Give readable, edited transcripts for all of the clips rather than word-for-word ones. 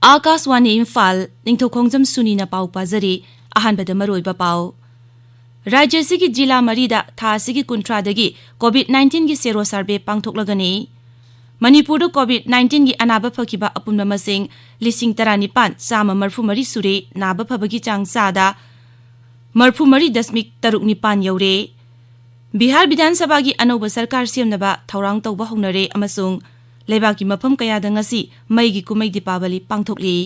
आकाशवाणी इम्फाल निंगथौखोंगजम सुनी ना पाउ पाजरी अहानबद मरोइबा पाउ राज्य सिगी जिला मरीदा था सिगी कुंट्रादगी कोविड-19 की सेरो सर्वे पांगथोकलगनी मणिपुर कोविड-19 की अनाबा फकिबा अपुनबा मसिंग 19,940 सुरे नाबा फबगी चांग सादा 43.9 यौरे बिहार विधानसभा की अनौब सरकार सेमनबा थौरांग तौबा होनरे अमसुंग लेबाकी मफम कयादा ngasi मईगी कुमई दीपावली पांगथोकली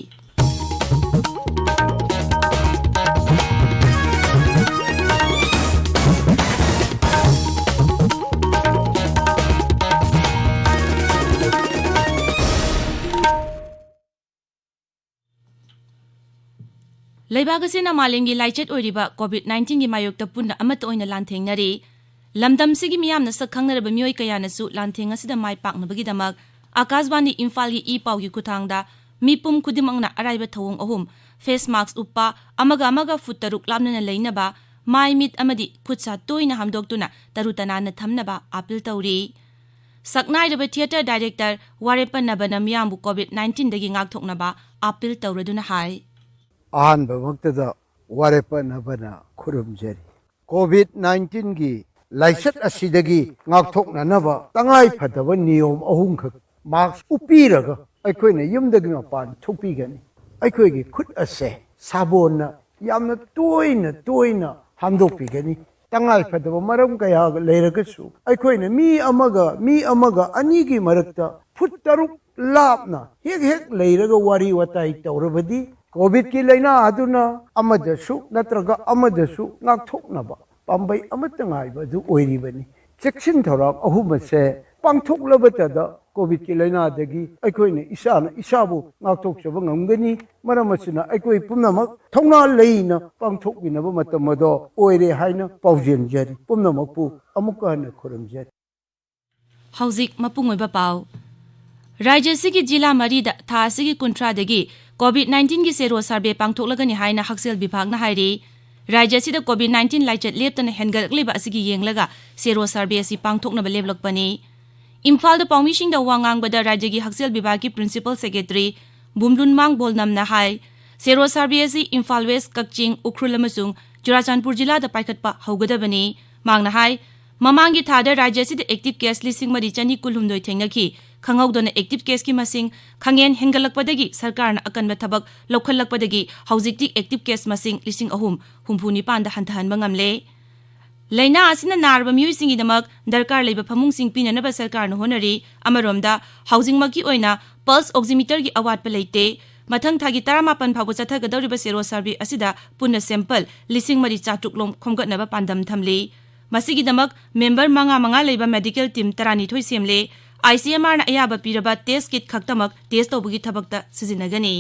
लेबागसेना मालेंगी लाइचेट ओरिबा कोविड-19 की मायोक्ता पुन्ना अमत ओइना लांथेंगनरी लमदम सिगी मियामना सखंगनरबा मियोय कयानसु लांथेंग असिदा माय पाकनबगीदमक आकाशवाणी इम्फाल की ई पाउगी खुथांगदा मिपुम खुदिमंगना अराइबा थवोंग अहुम फेस मास्क उप्पा अमगा फुट तरुक लामनना लेनबा माय मिट अमदी खुदसा तोइना हमदोक्तुना तरुतनाना थमनबा अपील तौरी सकनाइरबा थिएटर डायरेक्टर वारेपन नबना मियामबु कोविड-19 दगी ngakthoknaba अपील तौरदुना हाय अहानबा मक्तदा वारेपन नबना खुरुमजरी कोविड-19 की लाइसत असिदगी ngakthoknanaba तंगाई फदबा नियम अहुमखक मास्क उपिरगा अखोइना युमदगी मपान थोकपिगनी अखोइगी खुद असे साबोनना यामना तोइना हमदोकपिगनी तंगाई फदबा मरम कया लेरगसु अखोइना मी अमगा अनीगी मरक्ता फुट तरुक लापना हेक लेरगा वारी वताई तौरबदी कोविड की लाइना आदुना अमदसु नत्रगा अमदसु ngakthoknaba पांबई अमतंगाइबदु ओइरिबनी चेक्सिन थौराक अहुमसे पांथोकलबतदा कोविड की लाइनादगी अखोइने इसाबु ngakthokचब ngमगनी मरमसिना अखोइ पुमनमक थौना लेइना पांथोकबिनब मतमदो ओइरे हाइना पाउजेनजरी पुमनमकपु अमुकहन खुरमजरी हौजिक मपुंगोइबा पाउ राज्य सिगी जिला मरीदा था सिगी कुंट्रादगी कोविड-19 की सेरो सर्वे पांथोकलगनी हाइना हक्सेल विभागना हाइरी राज्य सिदा कोविड-19 लाइचत लेप्तन हेनगलकलेबा असिगी येंगलगा सेरो सर्वे असि पांथोकनबा लेबलकपनी इम्फाल द पाउमिशिंग द वांगांगबदा राज्य की हक्सेल विभाग की प्रिंसिपल सेक्रेटरी बुमलुनमांग बोलनमना हाय सेरो सर्वे असि इम्फाल वेस्ट कक्चिंग उख्रुल अमसुंग चुराचांदपुर जिला द पाइखतपा हौगदबनी मांगना हाय ममांगी थादा राज्य सिदा एक्टिव केस 1,212 थेंगनखी खंगौदना एक्टिव केस की मसिंग खंगेन हेंगलकपदगी सरकारना अकनबा थबक लौखलकपदगी हौजिकती एक्टिव केस मसिंग 3,069 हंथहनबा ngamle लेना आसिना नारबा मियुइसिंगीदमक दरकार लेबा फमुंगसिंग पिननबा सरकारना होनरी अमरोमदा हाउसिंगमकी ओइना पल्स ऑक्सीमीटर की अवाटपा लेते मथंग थागी 18 फावबा चथगदौरिबा सेरो सर्वे असिदा पुन्ना सैंपल 3,400 लोम खोमगतनबा पांदम थमले मसिगीदमक मेंबर मंगा लेबा मेडिकल टीम 32 सेमले ICMR ना अयाबा Pirba test kit खक्तमक test तौबगी थबकता सिजिनगनी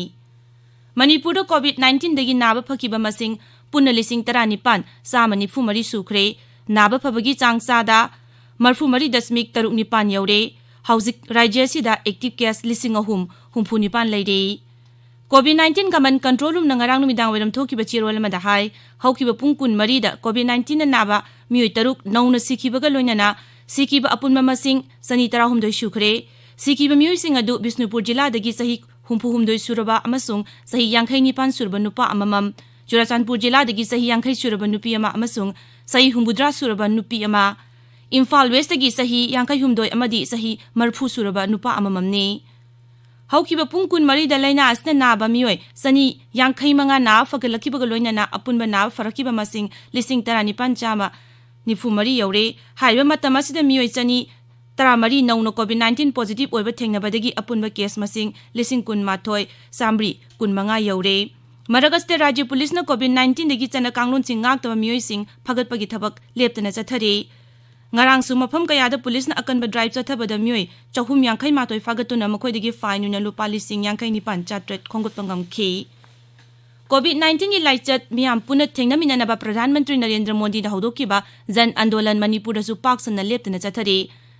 Manipur कोविड-19 दगी नाबा फकिबा मसिंग पुन्ना 19,940 सुख्रे नाबा फबगी चांग सादा 43.9 यौरे हौजिक राज्य सिदा एक्टिव केस 3,069 लेरे कोविड-19 कमन कंट्रोल रूम नंगरांग नुमिदांग वेरम थोकिबा चिरोल मदा हाय हौकिबा पुंग 20 दा कोविड-19 ना नाबा मियोय तरुक नौना सिखिबगा लोइनना सिखिबा अपुनबा मसिंग सनी 13 सुख्रे सिखिबा मियोयसिंग अदु बिष्णुपुर जिला दगी सही 63 सुरबा अमसुंग सही 59 सुरबा नुपा अममम चुराचांदपुर जिला दगी सही 50 सुरबा नुपी अमा अमसुंग सही 63 सुरबा नुपी अमा इम्फाल वेस्ट दगी सही 52 अमदी सही 40 सुरबा नुपा अमममने हौकिबा पुंग 20 दा लाइना असना नाबा मियोय सनी 55 ना फगलखिबगा लोइनना अपुनबा ना फरखिबा मसिंग 19,940 यौरे हाइबा मतम असिदा मियोय चनी 13 नौनो कोविड-19 पॉजिटिव ओइबा थेंगनबदगी अपुनबा केस मसिंग 19,012 सामरी 15 यौरे मरगस्ते राज्य पुलिस न कोविड-19 दगी चना कांगलोन सिंग ngaktaba मियोय सिंग फगतपगी थबक लेप्तना चथरे ngarang su mafam kayada police na akanba drive chathabada mioi 450 fagatuna makhoi fine na lupa 59 khongot pangam khi COVID-19 की लाइचत मियाम पुनः थेंगनमिननबा प्रधानमंत्री नरेंद्र मोदी दा हौदोकिबा जन आंदोलन मणिपुर दसु पाक सन लेप्तना चथरे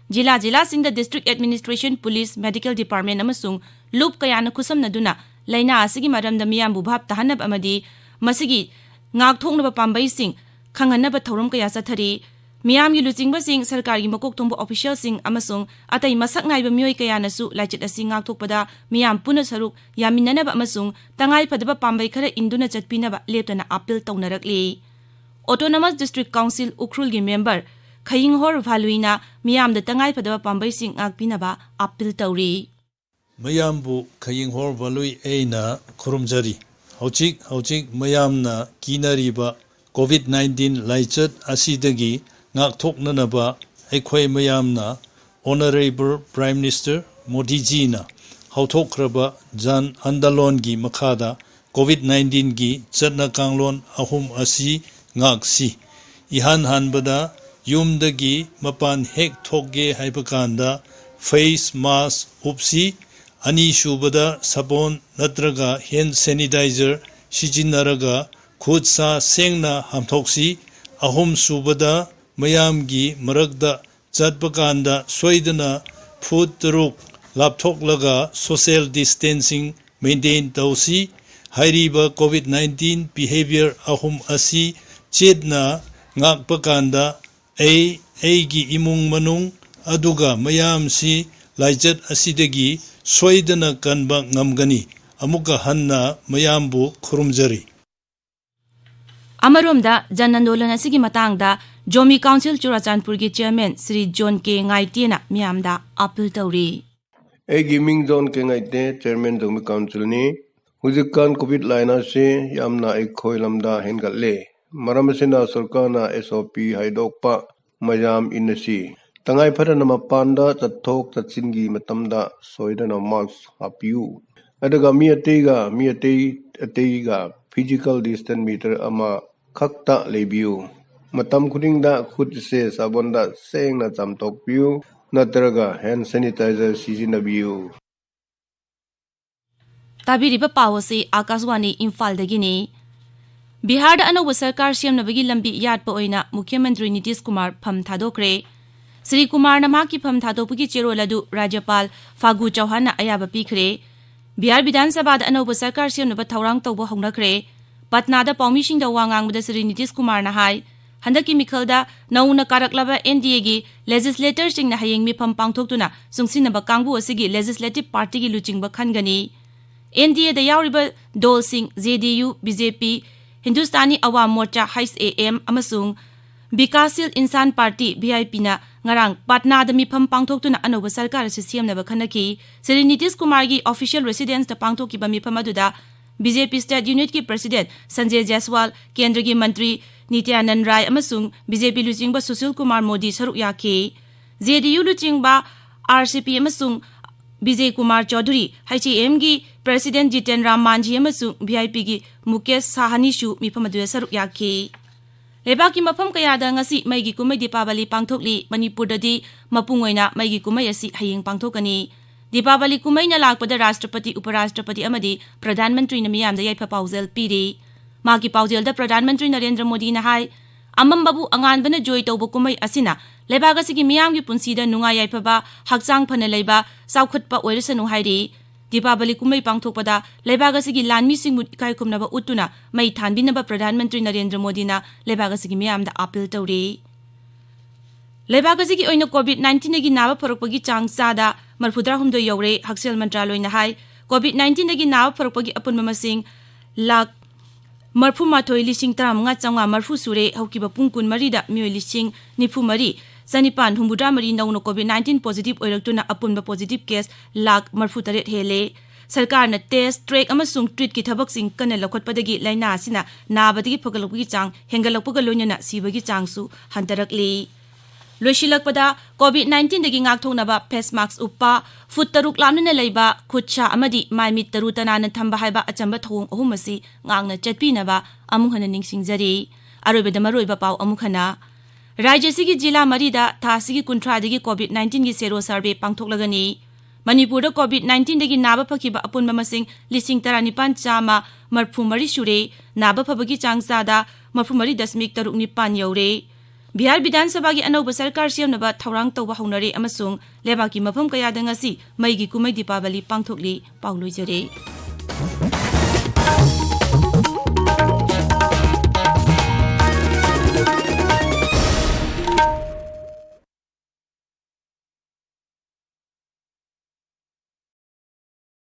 जिला सिंह the district administration police medical department अमसुंग लूप कयाना खुसमनदुना लाइना आसिगी मरमदा मियाम बुभाब तहनब अमदी मसिगी ngakthoknaba pambai sing खंगनब थौरम कया चथरे मियाम लुचिंगबसिंग सरकारी मकोक थोंबो ऑफिशियलसिंग अमसुंग अतई मसक नाइबा मियोय कयानसु लाइचत असि ngaktokpada मियाम पुन सरुक यामिननब अमसुंग तंगाई फदबा पांबै खरा इंदुना चटपिनबा लेपतना अपील तौनरकले ऑटोनोमस डिस्ट्रिक्ट काउंसिल उख्रुल गी मेंबर खयिंगहोर भालुइना मियाम द तंगाई फदबा पांबै सिंग ngakpinaba अपील तौरी मयामबु खयिंगहोर भालुइ एना खुरुमजरी हौचिक मयामना कीनरीबा कोविड-19 लाइचत असिदगी ngakthoknanaba aikhoi mayamna honorable prime minister modi ji na hauthokraba jan andalon gi makhada covid-19 gi chatna kanglon ahum asi ngaksi ihan hanbada yumdagi mapan hek thokge haibakanda face mask upsi ani shubada sabon natraga hand sanitizer sijinaraga khudsa sengna hamthoksi ahum subada मयामगी मरगदा चटपकांदा सोइदना food तरुक लापथोकलगा social distancing maintain तौसी हाइरिबा कोविड-19 behaviour अहुम असि चेदना ngakpakanda एगी इमुंग मनुंग अदुगा मयामसी लाइजत असिदगी सोइदना कनबा ngamgani amuka hanna mayambu khurumjari अमरोमदा जन आंदोलन असिगी मतंगदा जोमी काउंसिल चुराचांदपुर के चेयरमैन श्री जॉन के ngaiteना मियामदा अपील तौरी एगी मिंग जॉन के ngaite चेयरमैन जोमी काउंसिल ने हुजिकान कोविड लाइना से यामना एखोय लमदा हेनगले मरमसिना सरकारना एसओपी हाइदोकपा मयाम इनसी तंगाई फरना मपांदा चथोक चचिनगी मतमदा सोइदना मास्क हापियु अदगा मी अतेगा फिजिकल डिस्टेंस मीटर अमा खक्ता लेबियु मतम खुदिंगदा खुद से साबोनदा सेंगना चामथोकपियु नत्रगा हैंड सैनिटाइजर सिजिनबियु ताबिरिबा पावसे आकाशवाणी इम्फाल दगिनी बिहार अनौब सरकार सेमनबगी लंबी यादप ओइना मुख्यमंत्री नीतीश कुमार फम थादोक्रे श्री कुमार नमाकी फम थादोपगी चेरोलदु राज्यपाल फागु चौहान अयाबा पीखरे बिहार विधानसभा अनौब सरकार सेमनब थौरांग तौबा हौनखरे पटनादा पाउमीसिंग वांगांगबदा श्री नीतीश कुमार हाय हंदकी मिखलदा नौना कारकलबा एनडीए गी लेजिस्लेटर सिंगना हयेंग मिफम पांगथोक्तुना सुंगसिनबा कांगबु असिगी लेजिस्लेटिव पार्टी गी लुचिंगबा खनगनी एनडीए दा यावरिबा दोल सिंग जेडीयू बीजेपी हिंदुस्तानी अवाम मोर्चा हाइस एएम अमसुंग विकासशील इंसान पार्टी वीआईपी ना ngarang patna da mifam pangthoktuna anoba sarkar se siamnaba khanaki Shri Nitish Kumar की ऑफिशियल रेसिडेंस ता पांगथोकिबा मिफम अदुदा बीजेपी स्टेट यूनिट की प्रेसिडेंट संजय जायसवाल केंद्र की मंत्री नित्यानंद राय अमसुंग बीजेपी लुचिंगबा सुशील कुमार मोदी सरुक याके JDU लुचिंगबा RCP अमसुंग Vijay Kumar Chaudhary HM की प्रेसिडेंट जितेन राम मांझी अमसुंग वीआईपी की मुकेश साहनीशु मिफम अदुदा सरुक याके लेबाकी मफम कयादा ngasi maigi kumai Deepawali पांगथोकली मणिपुरददी मपुंगोइना maigi kumai asi hayeng पांगथोकनी Deepawali कुमैना लाकपदा राष्ट्रपति उपराष्ट्रपति अमदी प्रधानमंत्री न मियामदा याइफा पाउजेल पीरी माकी पाउजेलदा प्रधानमंत्री नरेंद्र मोदी न हाय अमम बाबू अंगानबना जोय तौबो कुमै असिना लेबागसिगी मियामगी पुंसीदा नुंगा याइफाबा हक्चांग फने लेबा साउखटपा ओइरसनु हाइरी दीपावली कुमै पांगथोकपदा लेबागसिगी लानमीसिंग इकाय खुमनबा उतुना मै थानबिनबा प्रधानमंत्री नरेंद्र मोदी ना लेबागसिगी मियामदा अपील तौरी लेबागसिगी ओइना कोविड-19 गी नाबा फरकपगी चांग चादा 42 यौरे हक्सेल मंत्रालयना हाय कोविड-19 गी नाबा फरकपगी अपुनबा मसिंग लाख 35,350 सुरे हौकिबा पुंग 12 दा मियोय लिसिंग 94 सनिपान हुंबुद्रा मरी नौनो कोविड-19 पॉजिटिव ओइरक्तुना अपुनबा पॉजिटिव केस लाख 48 हेले सरकार न टेस्ट ट्रेक अमसुंग ट्रीट की थबकसिंग कने लखटपदगी लाइना सिना नाबदगी फगलपगी चांग हेंगलपगा लोइना सिबगी चांगसु हंतरकली लोइसिलकपदा कोविड-19 दगी ngakthognaba फेस मास्क उपा फुट तरुक लामना लेबा खुदसा अमदी माइमित तरु तनाना थंबा हाइबा अचंबा थोंग अहुमसी ngang चटपिनबा अमुहना निंगसिंगजरी अरोइबदा मरोइबा पाउ अमुखना राज्यसिगी जिला मरीदा थासिगी कुंथ्रादगी कोविड-19 गी सेरो सर्वे पांगथोकलगनी मणिपुर कोविड-19 दगी नाबा फकिबा अपुनबा मसिंग 19,930 सुरे नाबा फबगी चांगसादा 30.9 यौरे बिहार विधानसभा की अनौब सरकार सेमनबा थौरांग तौबा हौनरे अमसुंग लेबाकी मफम कयादा ngasi मैगी कुमै दीपावली पांगथोकली पाउलोइजरे